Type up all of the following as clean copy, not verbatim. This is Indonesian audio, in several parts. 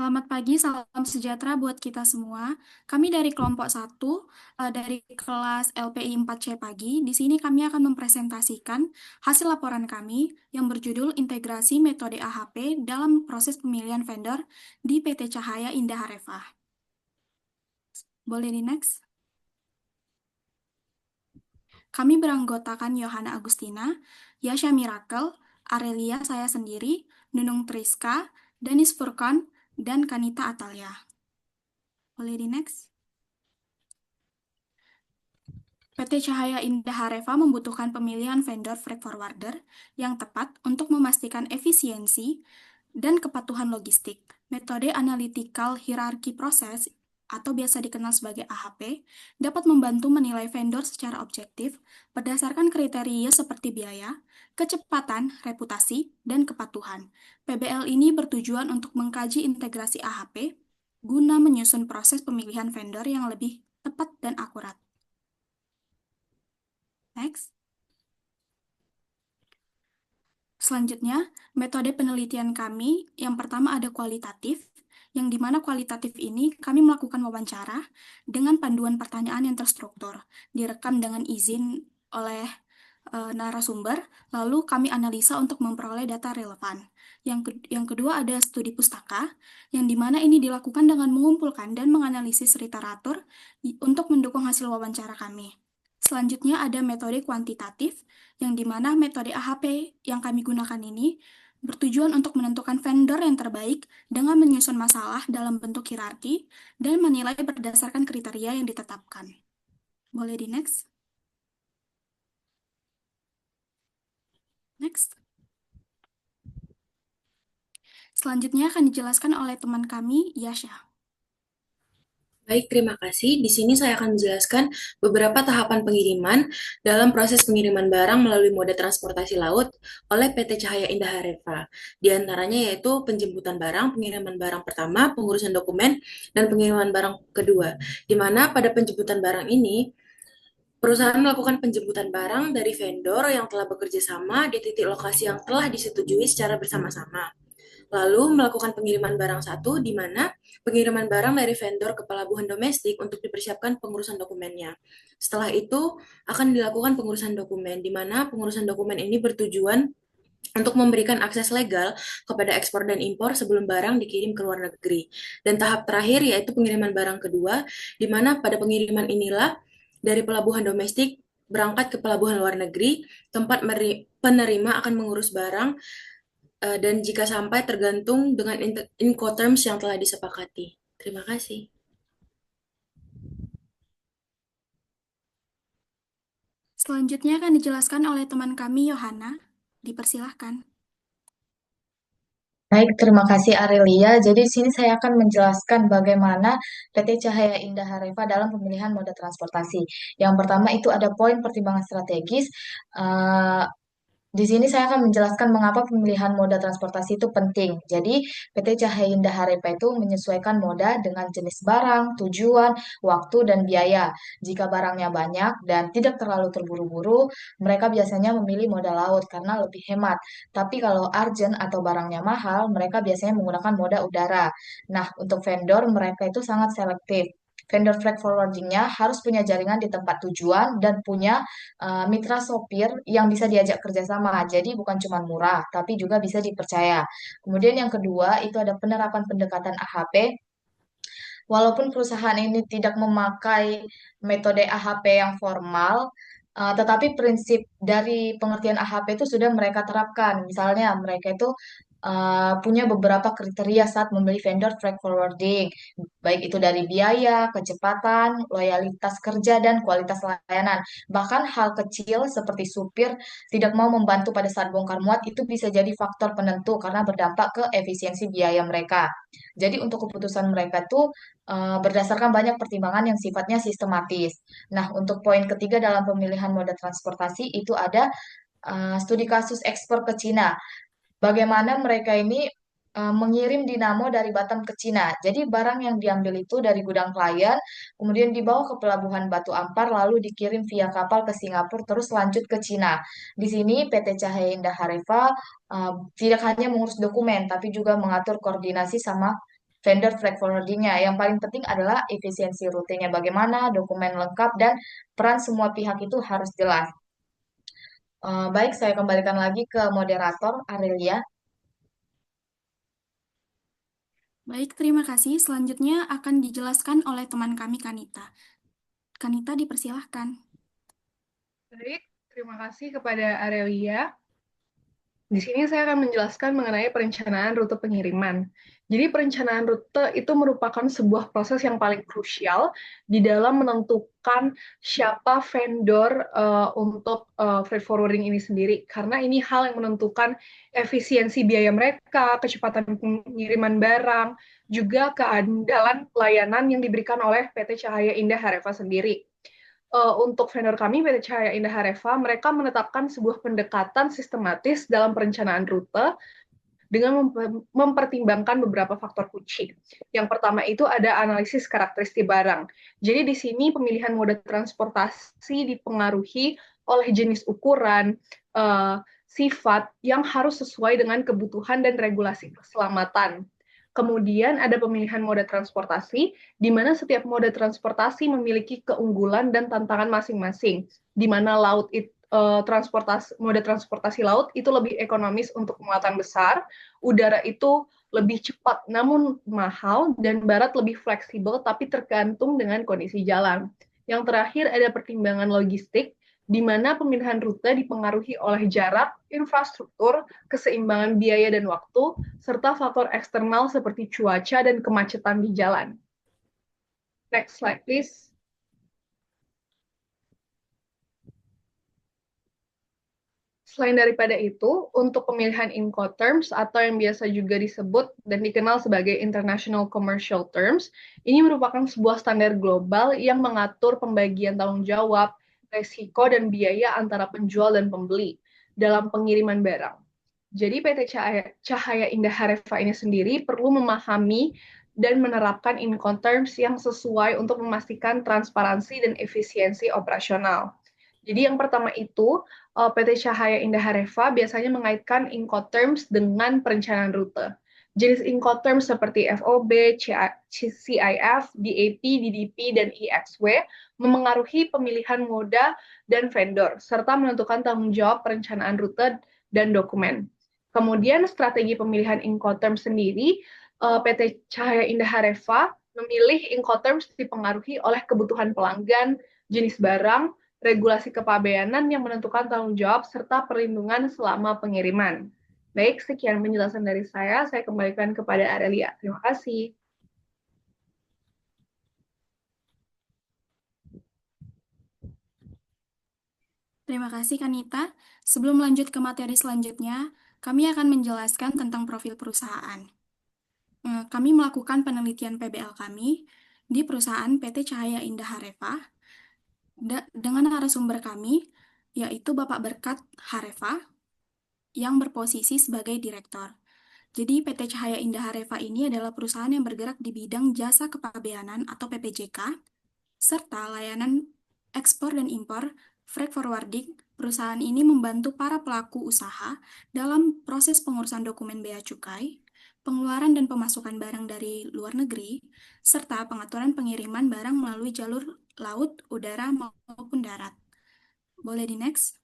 Selamat pagi, salam sejahtera buat kita semua. Kami dari kelompok satu dari kelas LPI 4C pagi. Di sini kami akan mempresentasikan hasil laporan kami yang berjudul Integrasi Metode AHP dalam proses pemilihan vendor di PT Cahaya Indah Arefah. Boleh di next? Kami beranggotakan Yohana Agustina, Yasha Miracle, Arelia saya sendiri, Nunung Triska, Danis Furkan, dan Kanita Atalia. Boleh di next? PT Cahaya Indah Hareva membutuhkan pemilihan vendor freight forwarder yang tepat untuk memastikan efisiensi dan kepatuhan logistik. Metode analytical hierarchy process atau biasa dikenal sebagai AHP dapat membantu menilai vendor secara objektif berdasarkan kriteria seperti biaya, kecepatan, reputasi, dan kepatuhan. PBL ini bertujuan untuk mengkaji integrasi AHP guna menyusun proses pemilihan vendor yang lebih tepat dan akurat. Next. Selanjutnya, metode penelitian kami yang pertama ada kualitatif, yang dimana kualitatif ini kami melakukan wawancara dengan panduan pertanyaan yang terstruktur, direkam dengan izin oleh narasumber, lalu kami analisa untuk memperoleh data relevan. Yang kedua ada studi pustaka, yang dimana ini dilakukan dengan mengumpulkan dan menganalisis literatur untuk mendukung hasil wawancara kami. Selanjutnya ada metode kuantitatif, yang dimana metode AHP yang kami gunakan ini bertujuan untuk menentukan vendor yang terbaik dengan menyusun masalah dalam bentuk hierarki dan menilai berdasarkan kriteria yang ditetapkan. Boleh di next? Next. Selanjutnya akan dijelaskan oleh teman kami, Yasha. Baik, terima kasih. Di sini saya akan menjelaskan beberapa tahapan pengiriman dalam proses pengiriman barang melalui moda transportasi laut oleh PT Cahaya Indah Hareva. Di antaranya yaitu penjemputan barang, pengiriman barang pertama, pengurusan dokumen, dan pengiriman barang kedua. Di mana pada penjemputan barang ini, perusahaan melakukan penjemputan barang dari vendor yang telah bekerja sama di titik lokasi yang telah disetujui secara bersama-sama. Lalu melakukan pengiriman barang satu, di mana pengiriman barang dari vendor ke pelabuhan domestik untuk dipersiapkan pengurusan dokumennya. Setelah itu akan dilakukan pengurusan dokumen, di mana pengurusan dokumen ini bertujuan untuk memberikan akses legal kepada ekspor dan impor sebelum barang dikirim ke luar negeri. Dan tahap terakhir yaitu pengiriman barang kedua, di mana pada pengiriman inilah dari pelabuhan domestik berangkat ke pelabuhan luar negeri, tempat penerima akan mengurus barang dan jika sampai tergantung dengan Incoterms yang telah disepakati. Terima kasih. Selanjutnya akan dijelaskan oleh teman kami, Yohana. Dipersilahkan. Baik, terima kasih Arelia. Jadi di sini saya akan menjelaskan bagaimana PT Cahaya Indah Hareva dalam pemilihan moda transportasi. Yang pertama itu ada poin pertimbangan strategis. Eh, di sini saya akan menjelaskan mengapa pemilihan moda transportasi itu penting. Jadi, PT Cahaya Indah Harepa itu menyesuaikan moda dengan jenis barang, tujuan, waktu, dan biaya. Jika barangnya banyak dan tidak terlalu terburu-buru, mereka biasanya memilih moda laut karena lebih hemat. Tapi kalau urgent atau barangnya mahal, mereka biasanya menggunakan moda udara. Nah, untuk vendor, mereka itu sangat selektif. Vendor freight forwardingnya harus punya jaringan di tempat tujuan dan punya mitra sopir yang bisa diajak kerjasama. Jadi bukan cuma murah, tapi juga bisa dipercaya. Kemudian yang kedua itu ada penerapan pendekatan AHP. Walaupun perusahaan ini tidak memakai metode AHP yang formal, tetapi prinsip dari pengertian AHP itu sudah mereka terapkan. Misalnya mereka itu punya beberapa kriteria saat membeli vendor freight forwarding, baik itu dari biaya, kecepatan, loyalitas kerja, dan kualitas layanan. Bahkan hal kecil seperti supir tidak mau membantu pada saat bongkar muat itu bisa jadi faktor penentu karena berdampak ke efisiensi biaya mereka. Jadi untuk keputusan mereka itu berdasarkan banyak pertimbangan yang sifatnya sistematis. Nah, untuk poin ketiga dalam pemilihan moda transportasi itu ada studi kasus ekspor ke Cina. Bagaimana mereka ini mengirim dinamo dari Batam ke Cina. Jadi barang yang diambil itu dari gudang klien, kemudian dibawa ke pelabuhan Batu Ampar, lalu dikirim via kapal ke Singapura, terus lanjut ke Cina. Di sini PT Cahaya Indah Hareva tidak hanya mengurus dokumen, tapi juga mengatur koordinasi sama vendor freight forwardingnya. Yang paling penting adalah efisiensi rutenya bagaimana, dokumen lengkap, dan peran semua pihak itu harus jelas. Baik, saya kembalikan lagi ke moderator Arelia. Baik, terima kasih. Selanjutnya akan dijelaskan oleh teman kami, Kanita. Kanita, dipersilahkan. Baik, terima kasih kepada Arelia. Di sini saya akan menjelaskan mengenai perencanaan rute pengiriman. Jadi perencanaan rute itu merupakan sebuah proses yang paling krusial di dalam menentukan siapa vendor untuk freight forwarding ini sendiri. Karena ini hal yang menentukan efisiensi biaya mereka, kecepatan pengiriman barang, juga keandalan pelayanan yang diberikan oleh PT Cahaya Indah Hareva sendiri. Untuk vendor kami, PT Cahaya Indah Hareva, mereka menetapkan sebuah pendekatan sistematis dalam perencanaan rute dengan mempertimbangkan beberapa faktor kunci. Yang pertama itu ada analisis karakteristik barang. Jadi di sini pemilihan moda transportasi dipengaruhi oleh jenis ukuran, sifat yang harus sesuai dengan kebutuhan dan regulasi keselamatan. Kemudian ada pemilihan moda transportasi, di mana setiap moda transportasi memiliki keunggulan dan tantangan masing-masing, di mana moda transportasi laut itu lebih ekonomis untuk muatan besar, udara itu lebih cepat namun mahal, dan barat lebih fleksibel tapi tergantung dengan kondisi jalan. Yang terakhir ada pertimbangan logistik, di mana pemilihan rute dipengaruhi oleh jarak, infrastruktur, keseimbangan biaya dan waktu, serta faktor eksternal seperti cuaca dan kemacetan di jalan. Next slide, please. Selain daripada itu, untuk pemilihan Incoterms atau yang biasa juga disebut dan dikenal sebagai International Commercial Terms, ini merupakan sebuah standar global yang mengatur pembagian tanggung jawab, resiko, dan biaya antara penjual dan pembeli dalam pengiriman barang. Jadi PT Cahaya Indah Hareva ini sendiri perlu memahami dan menerapkan Incoterms yang sesuai untuk memastikan transparansi dan efisiensi operasional. Jadi yang pertama itu, PT Cahaya Indah Hareva biasanya mengaitkan Incoterms dengan perencanaan rute. Jenis Incoterms seperti FOB, CIF, DAP, DDP, dan IXW memengaruhi pemilihan moda dan vendor, serta menentukan tanggung jawab perencanaan rute dan dokumen. Kemudian strategi pemilihan Incoterms sendiri, PT Cahaya Indah Hareva memilih Incoterms dipengaruhi oleh kebutuhan pelanggan, jenis barang, regulasi kepabeanan yang menentukan tanggung jawab, serta perlindungan selama pengiriman. Baik, sekian penjelasan dari saya. Saya kembalikan kepada Arelia. Terima kasih. Terima kasih, Kanita. Sebelum lanjut ke materi selanjutnya, kami akan menjelaskan tentang profil perusahaan. Kami melakukan penelitian PBL kami di perusahaan PT Cahaya Indah Hareva dengan narasumber kami, yaitu Bapak Berkat Hareva, yang berposisi sebagai direktur. Jadi PT Cahaya Indah Hareva ini adalah perusahaan yang bergerak di bidang jasa kepabeanan atau PPJK, serta layanan ekspor dan impor freight forwarding. Perusahaan ini membantu para pelaku usaha dalam proses pengurusan dokumen bea cukai, pengeluaran dan pemasukan barang dari luar negeri, serta pengaturan pengiriman barang melalui jalur laut, udara, maupun darat. Boleh di next?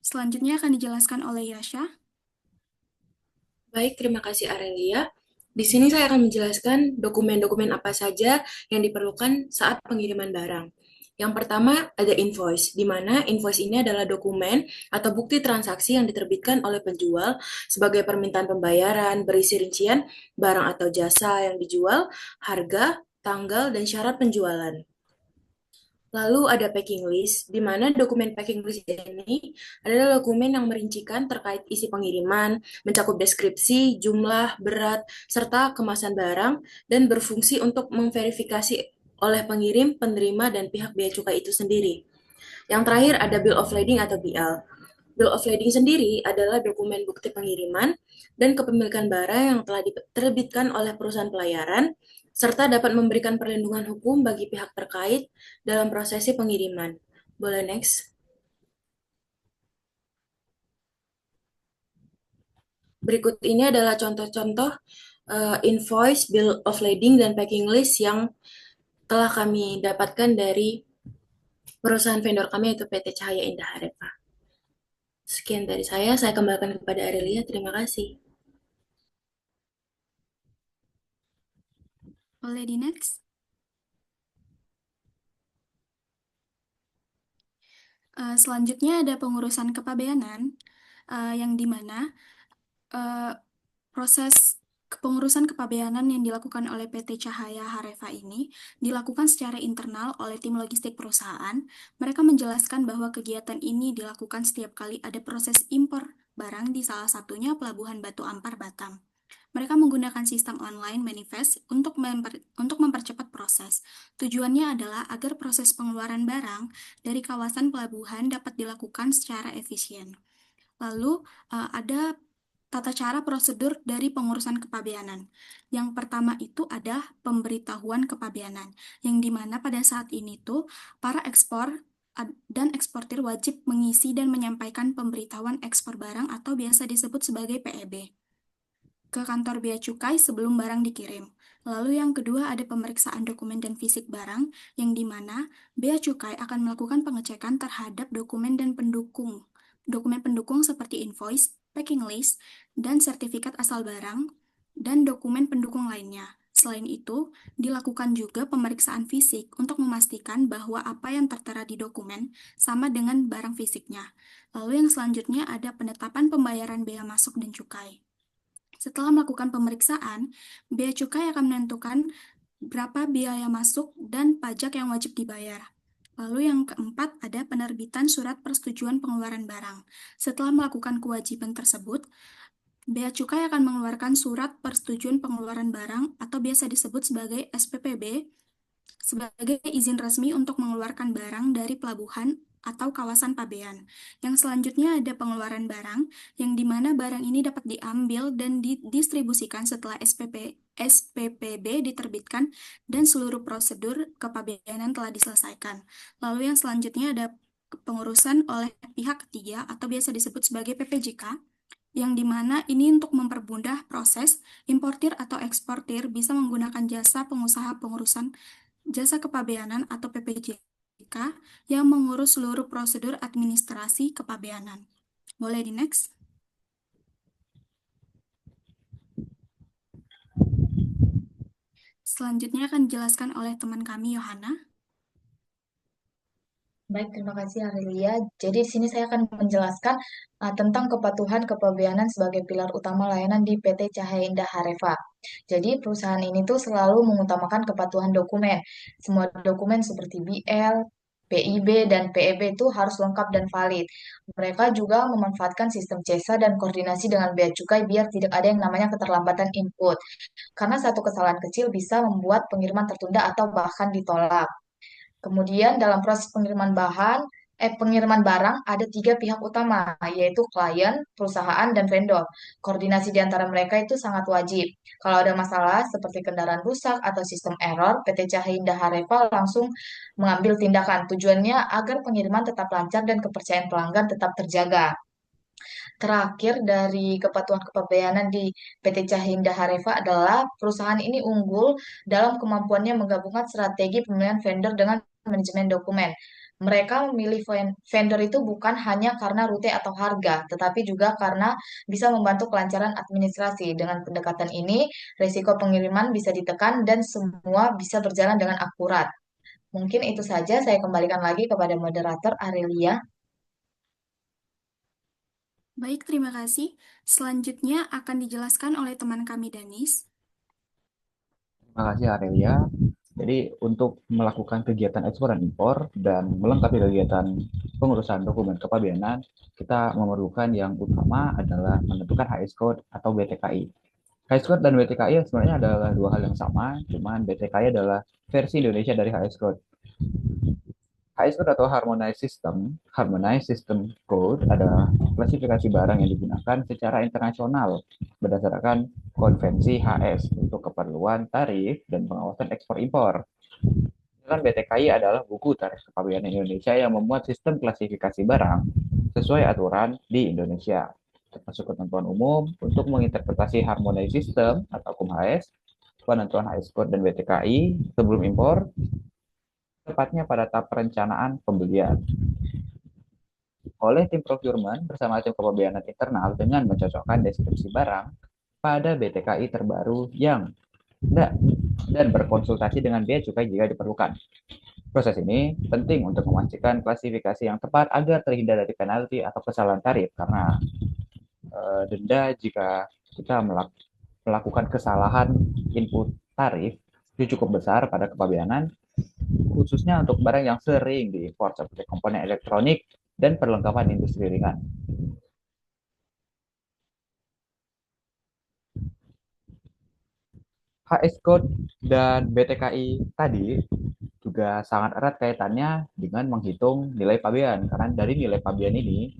Selanjutnya akan dijelaskan oleh Yasha. Baik, terima kasih Arelia. Di sini saya akan menjelaskan dokumen-dokumen apa saja yang diperlukan saat pengiriman barang. Yang pertama ada invoice, di mana invoice ini adalah dokumen atau bukti transaksi yang diterbitkan oleh penjual sebagai permintaan pembayaran, berisi rincian barang atau jasa yang dijual, harga, tanggal, dan syarat penjualan. Lalu ada packing list, di mana dokumen packing list ini adalah dokumen yang merincikan terkait isi pengiriman, mencakup deskripsi, jumlah, berat, serta kemasan barang, dan berfungsi untuk memverifikasi oleh pengirim, penerima, dan pihak bea cukai itu sendiri. Yang terakhir ada Bill of Lading atau BL. Bill of Lading sendiri adalah dokumen bukti pengiriman dan kepemilikan barang yang telah diterbitkan oleh perusahaan pelayaran, serta dapat memberikan perlindungan hukum bagi pihak terkait dalam prosesi pengiriman. Boleh next? Berikut ini adalah contoh-contoh invoice, bill of lading, dan packing list yang telah kami dapatkan dari perusahaan vendor kami yaitu PT Cahaya Indah Harepa. Sekian dari saya kembalikan kepada Arelia. Terima kasih. Boleh di next? Selanjutnya ada pengurusan kepabeanan, yang dimana proses kepengurusan kepabeanan yang dilakukan oleh PT Cahaya Harefa ini dilakukan secara internal oleh tim logistik perusahaan. Mereka menjelaskan bahwa kegiatan ini dilakukan setiap kali ada proses impor barang di salah satunya Pelabuhan Batu Ampar, Batam. Mereka menggunakan sistem online manifest untuk mempercepat proses. Tujuannya adalah agar proses pengeluaran barang dari kawasan pelabuhan dapat dilakukan secara efisien. Lalu, ada tata cara prosedur dari pengurusan kepabeanan. Yang pertama itu ada pemberitahuan kepabeanan, yang dimana pada saat ini tuh para ekspor dan eksportir wajib mengisi dan menyampaikan pemberitahuan ekspor barang atau biasa disebut sebagai PEB ke kantor bea cukai sebelum barang dikirim. Lalu yang kedua ada pemeriksaan dokumen dan fisik barang, yang dimana bea cukai akan melakukan pengecekan terhadap dokumen dan pendukung. Dokumen pendukung seperti invoice, packing list, dan sertifikat asal barang, dan dokumen pendukung lainnya. Selain itu, dilakukan juga pemeriksaan fisik untuk memastikan bahwa apa yang tertera di dokumen sama dengan barang fisiknya. Lalu yang selanjutnya ada penetapan pembayaran bea masuk dan cukai. Setelah melakukan pemeriksaan, bea cukai akan menentukan berapa biaya masuk dan pajak yang wajib dibayar. Lalu yang keempat ada penerbitan surat persetujuan pengeluaran barang. Setelah melakukan kewajiban tersebut, bea cukai akan mengeluarkan surat persetujuan pengeluaran barang atau biasa disebut sebagai SPPB sebagai izin resmi untuk mengeluarkan barang dari pelabuhan atau kawasan pabean. Yang selanjutnya ada pengeluaran barang, yang di mana barang ini dapat diambil dan didistribusikan setelah SPPB diterbitkan dan seluruh prosedur kepabeanan telah diselesaikan. Lalu yang selanjutnya ada pengurusan oleh pihak ketiga atau biasa disebut sebagai PPJK, yang dimana ini untuk mempermudah proses importir atau eksportir bisa menggunakan jasa pengusaha pengurusan jasa kepabeanan atau PPJK yang mengurus seluruh prosedur administrasi kepabeanan. Boleh di next? Selanjutnya akan dijelaskan oleh teman kami, Yohana. Baik, terima kasih Arelia. Jadi di sini saya akan menjelaskan tentang kepatuhan kepabeanan sebagai pilar utama layanan di PT Cahaya Indah Harefa. Jadi perusahaan ini tuh selalu mengutamakan kepatuhan dokumen. Semua dokumen seperti BL, PIB, dan PEB itu harus lengkap dan valid. Mereka juga memanfaatkan sistem CESA dan koordinasi dengan bea cukai biar tidak ada yang namanya keterlambatan input. Karena satu kesalahan kecil bisa membuat pengiriman tertunda atau bahkan ditolak. Kemudian dalam proses pengiriman barang ada tiga pihak utama, yaitu klien, perusahaan, dan vendor. Koordinasi di antara mereka itu sangat wajib. Kalau ada masalah seperti kendaraan rusak atau sistem error, PT Cahaya Indah Harefa langsung mengambil tindakan. Tujuannya agar pengiriman tetap lancar dan kepercayaan pelanggan tetap terjaga. Terakhir dari kepatuhan kepabeanan di PT Cahinda Harefa adalah perusahaan ini unggul dalam kemampuannya menggabungkan strategi pemilihan vendor dengan manajemen dokumen. Mereka memilih vendor itu bukan hanya karena rute atau harga, tetapi juga karena bisa membantu kelancaran administrasi. Dengan pendekatan ini, risiko pengiriman bisa ditekan dan semua bisa berjalan dengan akurat. Mungkin itu saja, saya kembalikan lagi kepada moderator Arelia. Baik, terima kasih. Selanjutnya akan dijelaskan oleh teman kami, Danis. Terima kasih Arelia. Jadi untuk melakukan kegiatan ekspor dan impor dan melengkapi kegiatan pengurusan dokumen kepabeanan, kita memerlukan yang utama adalah menentukan HS Code atau BTKI. HS Code dan BTKI sebenarnya adalah dua hal yang sama, cuman BTKI adalah versi Indonesia dari HS Code. HS Code atau Harmonized System Code adalah klasifikasi barang yang digunakan secara internasional berdasarkan konvensi HS untuk keperluan tarif dan pengawasan ekspor-impor. Sedangkan BTKI adalah buku tarif kepabeanan Indonesia yang memuat sistem klasifikasi barang sesuai aturan di Indonesia. termasuk ketentuan umum untuk menginterpretasi harmonized system atau KUM-HS, penentuan HS code dan BTKI sebelum impor, tepatnya pada tahap perencanaan pembelian oleh tim procurement bersama tim kepabeanan internal dengan mencocokkan deskripsi barang pada BTKI terbaru yang dan berkonsultasi dengan bea cukai jika diperlukan. Proses ini penting untuk memastikan klasifikasi yang tepat agar terhindar dari penalti atau kesalahan tarif karena denda jika kita melakukan kesalahan input tarif itu cukup besar pada kepabeanan, khususnya untuk barang yang sering diimpor seperti komponen elektronik dan perlengkapan industri ringan. HS Code dan BTKI tadi juga sangat erat kaitannya dengan menghitung nilai pabean, karena dari nilai pabean ini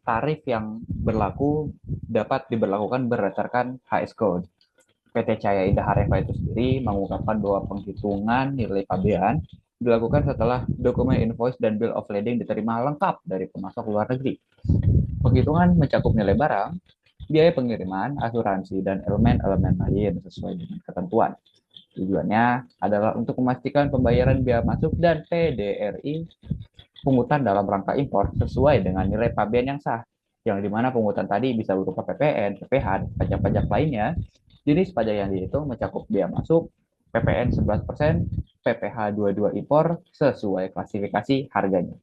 tarif yang berlaku dapat diberlakukan berdasarkan HS Code. PT Cahaya Indah Hareva itu sendiri mengungkapkan bahwa penghitungan nilai pabean dilakukan setelah dokumen invoice dan bill of lading diterima lengkap dari pemasok luar negeri. Penghitungan mencakup nilai barang, biaya pengiriman, asuransi, dan elemen-elemen lain sesuai dengan ketentuan. Tujuannya adalah untuk memastikan pembayaran biaya masuk dan PDRI pungutan dalam rangka impor sesuai dengan nilai pabean yang sah, yang dimana pungutan tadi bisa berupa PPN, PPH, dan pajak-pajak lainnya. Jenis pajak yang dihitung mencakup biaya masuk, PPN 11%, PPH 22 impor sesuai klasifikasi harganya.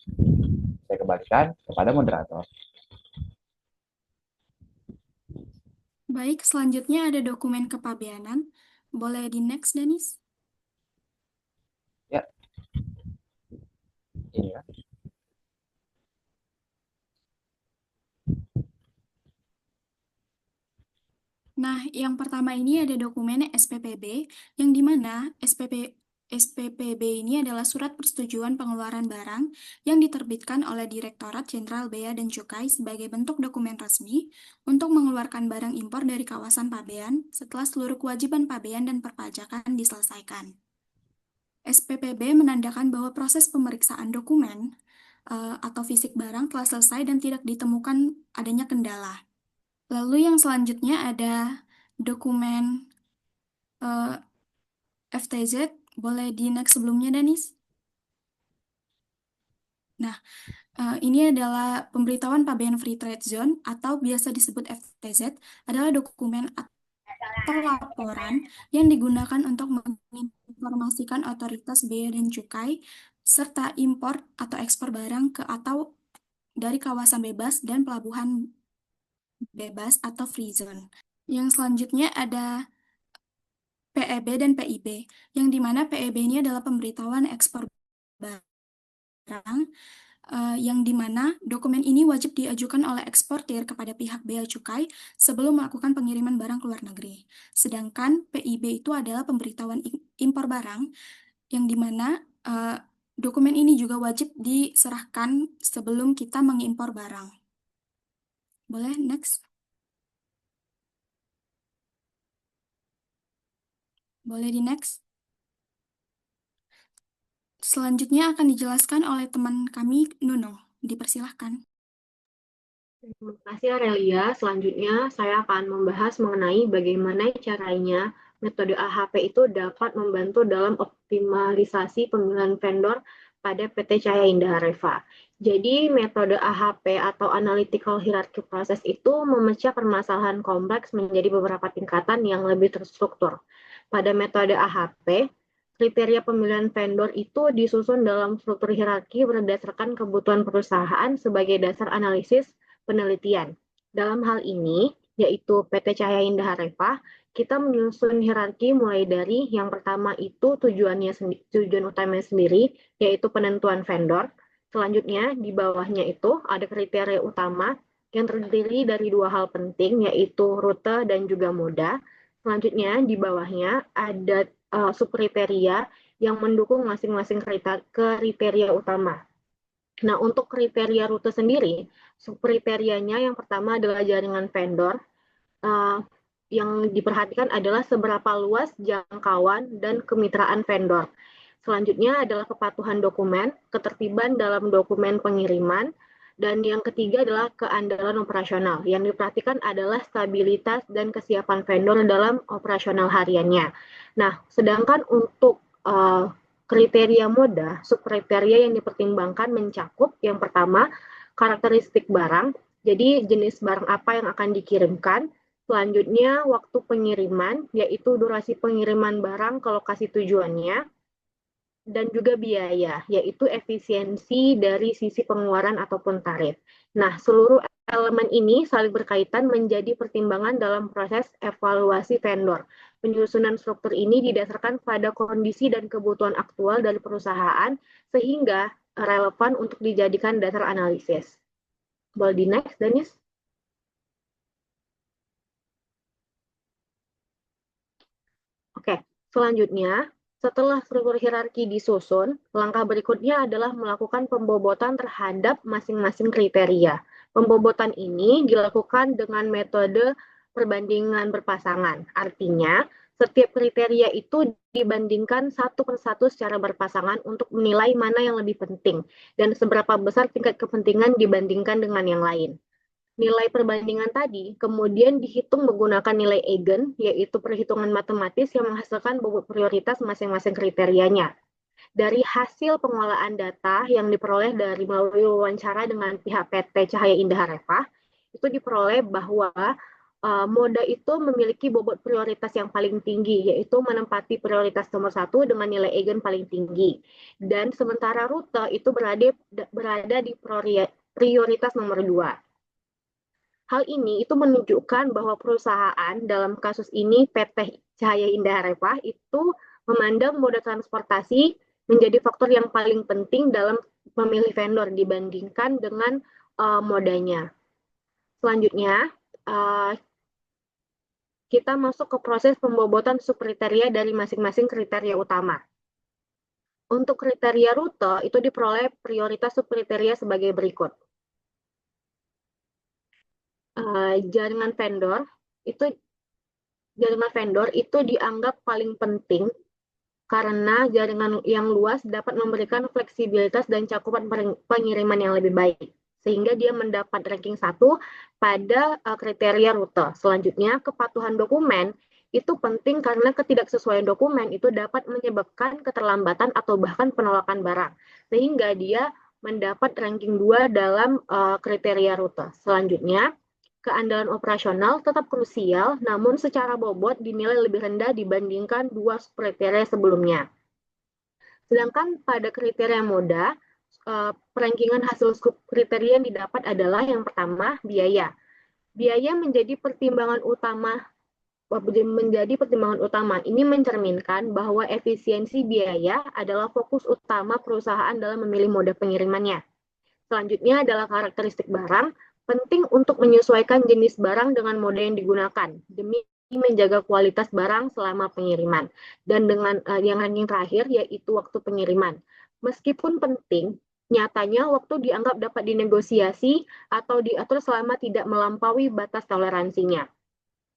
Saya kembalikan kepada moderator. Baik, selanjutnya ada dokumen kepabeanan. Boleh di next, Denis? Ya, ini ya. Nah, yang pertama ini ada dokumen SPPB, yang dimana SPPB ini adalah surat persetujuan pengeluaran barang yang diterbitkan oleh Direktorat Jenderal Bea dan Cukai sebagai bentuk dokumen resmi untuk mengeluarkan barang impor dari kawasan pabean setelah seluruh kewajiban pabean dan perpajakan diselesaikan. SPPB menandakan bahwa proses pemeriksaan dokumen atau fisik barang telah selesai dan tidak ditemukan adanya kendala. Lalu yang selanjutnya ada dokumen FTZ, boleh di next sebelumnya, Danis? Nah, ini adalah pemberitahuan pabean Free Trade Zone atau biasa disebut FTZ, adalah dokumen atau laporan yang digunakan untuk menginformasikan otoritas bea dan cukai serta impor atau ekspor barang ke atau dari kawasan bebas dan pelabuhan bebas atau free zone. Yang selanjutnya ada PEB dan PIB, yang dimana PEB ini adalah pemberitahuan ekspor barang, yang dimana dokumen ini wajib diajukan oleh eksportir kepada pihak bea cukai sebelum melakukan pengiriman barang ke luar negeri. Sedangkan PIB itu adalah pemberitahuan impor barang, yang dimana dokumen ini juga wajib diserahkan sebelum kita mengimpor barang. Boleh next? Boleh di next? Selanjutnya akan dijelaskan oleh teman kami, Nuno. Dipersilahkan. Terima kasih Aurelia. Selanjutnya saya akan membahas mengenai bagaimana caranya metode AHP itu dapat membantu dalam optimalisasi pemilihan vendor pada PT Cahaya Indah Hareva. Jadi metode AHP atau Analytical Hierarchy Process itu memecah permasalahan kompleks menjadi beberapa tingkatan yang lebih terstruktur. Pada metode AHP, kriteria pemilihan vendor itu disusun dalam struktur hierarki berdasarkan kebutuhan perusahaan sebagai dasar analisis penelitian. Dalam hal ini, yaitu PT Cahaya Indah Hareva, kita menyusun hierarki mulai dari yang pertama itu tujuan utamanya sendiri, yaitu penentuan vendor. Selanjutnya, di bawahnya itu ada kriteria utama yang terdiri dari dua hal penting, yaitu rute dan juga moda. Selanjutnya, di bawahnya ada subkriteria yang mendukung masing-masing kriteria utama. Nah, untuk kriteria rute sendiri, subkriterianya yang pertama adalah jaringan vendor. Yang diperhatikan adalah seberapa luas jangkauan dan kemitraan vendor. Selanjutnya adalah kepatuhan dokumen, ketertiban dalam dokumen pengiriman, Dan yang ketiga adalah keandalan operasional. Yang diperhatikan adalah stabilitas dan kesiapan vendor dalam operasional hariannya. Nah, sedangkan untuk kriteria moda, subkriteria yang dipertimbangkan mencakup yang pertama, karakteristik barang, jadi jenis barang apa yang akan dikirimkan. Selanjutnya, waktu pengiriman, yaitu durasi pengiriman barang ke lokasi tujuannya, dan juga biaya, yaitu efisiensi dari sisi pengeluaran ataupun tarif. Nah, seluruh elemen ini saling berkaitan menjadi pertimbangan dalam proses evaluasi vendor. Penyusunan struktur ini didasarkan pada kondisi dan kebutuhan aktual dari perusahaan, sehingga relevan untuk dijadikan dasar analisis. Boleh di next, Dennis? Oke, selanjutnya, setelah struktur hierarki disusun, langkah berikutnya adalah melakukan pembobotan terhadap masing-masing kriteria. Pembobotan ini dilakukan dengan metode perbandingan berpasangan. Artinya, setiap kriteria itu dibandingkan satu persatu secara berpasangan untuk menilai mana yang lebih penting dan seberapa besar tingkat kepentingan dibandingkan dengan yang lain. Nilai perbandingan tadi kemudian dihitung menggunakan nilai Eigen, yaitu perhitungan matematis yang menghasilkan bobot prioritas masing-masing kriterianya. Dari hasil pengolahan data yang diperoleh dari melalui wawancara dengan pihak PT Cahaya Indah Harefah, itu diperoleh bahwa moda itu memiliki bobot prioritas yang paling tinggi, yaitu menempati prioritas nomor 1 dengan nilai Eigen paling tinggi. Dan sementara rute itu berada di prioritas nomor 2. Hal ini itu menunjukkan bahwa perusahaan, dalam kasus ini PT Cahaya Indah Harefah, itu memandang moda transportasi menjadi faktor yang paling penting dalam memilih vendor dibandingkan dengan modanya. Selanjutnya, kita masuk ke proses pembobotan subkriteria dari masing-masing kriteria utama. Untuk kriteria rute, itu diperoleh prioritas subkriteria sebagai berikut. Jaringan vendor itu dianggap paling penting karena jaringan yang luas dapat memberikan fleksibilitas dan cakupan pengiriman yang lebih baik, sehingga dia mendapat ranking 1 pada kriteria rute. Selanjutnya, kepatuhan dokumen itu penting karena ketidaksesuaian dokumen itu dapat menyebabkan keterlambatan atau bahkan penolakan barang, sehingga dia mendapat ranking 2 dalam kriteria rute. Selanjutnya, keandalan operasional tetap krusial, namun secara bobot dinilai lebih rendah dibandingkan 2 kriteria sebelumnya. Sedangkan pada kriteria moda, perankingan hasil kriteria yang didapat adalah yang pertama, biaya. Biaya menjadi pertimbangan utama. Ini mencerminkan bahwa efisiensi biaya adalah fokus utama perusahaan dalam memilih moda pengirimannya. Selanjutnya adalah karakteristik barang, penting untuk menyesuaikan jenis barang dengan mode yang digunakan demi menjaga kualitas barang selama pengiriman. Dan dengan yang ranking terakhir yaitu waktu pengiriman. Meskipun penting, nyatanya waktu dianggap dapat dinegosiasi atau diatur selama tidak melampaui batas toleransinya.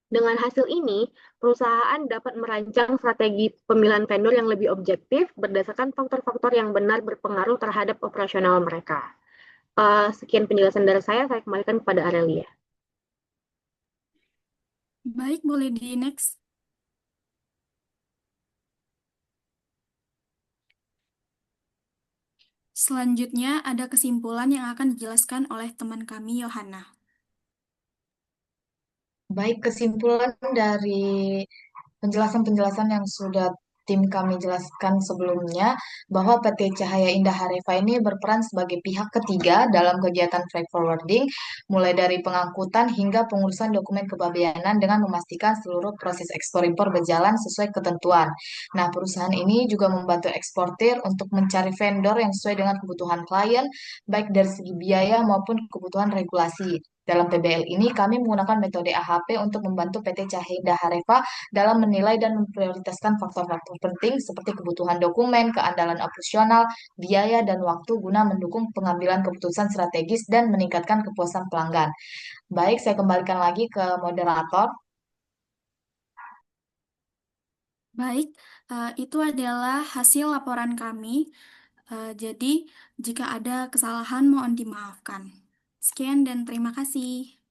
Dengan hasil ini, perusahaan dapat merancang strategi pemilihan vendor yang lebih objektif berdasarkan faktor-faktor yang benar berpengaruh terhadap operasional mereka. Sekian penjelasan dari saya kembalikan kepada Arelia. Baik, boleh di next. Selanjutnya ada kesimpulan yang akan dijelaskan oleh teman kami, Yohana. Baik, kesimpulan dari penjelasan-penjelasan yang sudah tim kami jelaskan sebelumnya, bahwa PT Cahaya Indah Harefah ini berperan sebagai pihak ketiga dalam kegiatan freight forwarding, mulai dari pengangkutan hingga pengurusan dokumen kepabeanan dengan memastikan seluruh proses ekspor-impor berjalan sesuai ketentuan. Nah, perusahaan ini juga membantu eksportir untuk mencari vendor yang sesuai dengan kebutuhan klien, baik dari segi biaya maupun kebutuhan regulasi. Dalam PBL ini, kami menggunakan metode AHP untuk membantu PT Cahaya Indah Harefah dalam menilai dan memprioritaskan faktor-faktor penting seperti kebutuhan dokumen, keandalan operasional, biaya, dan waktu guna mendukung pengambilan keputusan strategis dan meningkatkan kepuasan pelanggan. Baik, saya kembalikan lagi ke moderator. Baik, itu adalah hasil laporan kami. Jadi, jika ada kesalahan mohon dimaafkan. Sekian dan terima kasih.